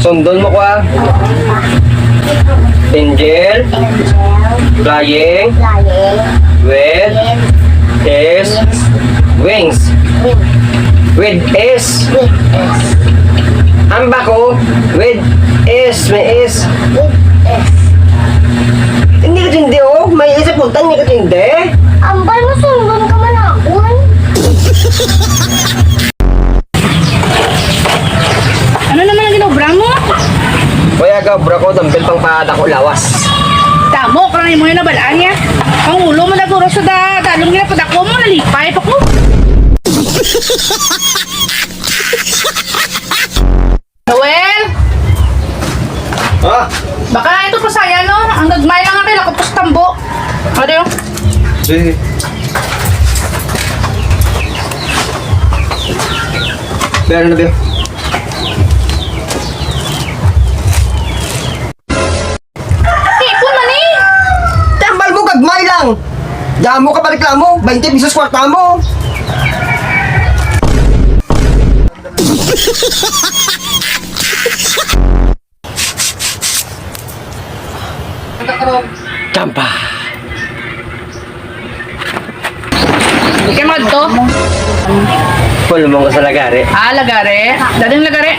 Sundon mo ko ah. Angel. Flying. With his wings. With is. Ang bako. With is. May is. Hindi ka tindi oh. May isa punta. Hindi ka tindi. Ambal mo sundon ka man ako. Ano naman ang ginobra mo? Kaya ka, bro ko, dampil pang paada ko lawas. Tamo, karang mo yun na balaan niya. Ang ulo mo naguro sa dalong nila padako mo, nalipay pa ko. Noel! Ha? Baka ito pa saya, no? Ang gagmay lang ang kailangan ko sa tambo. Ano yun? Sige. Meron na ba? Tipon man eh! Tambal mo, gagmay lang! Damo ka pa reklamo, 20 pesos kwarta mo! Tampa! Hindi kayo magto. Pulmong ko sa lagari. Ah, lagare. Dating lagare.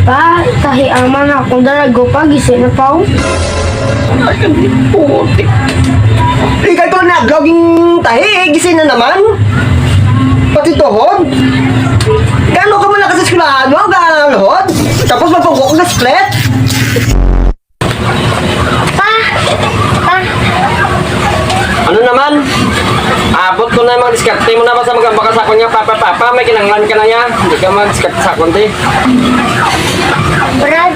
Pa, tahi aman akong dalago pa, gising na pa. Ay, hindi puti. Ikaw ito na, gawing tahi, gising na naman. Pati tuhod. Gano'n ka muna kasi skulado, gano'n lohod. Tapos mapagwak ko sa split. Pa! Pa! Ano naman? Abot ko na yung mga diskarte mo na ba sa magambaka sa niya, papa, may kinanglan ka na niya. Hindi ka mag-diskarte sa konti. Brad!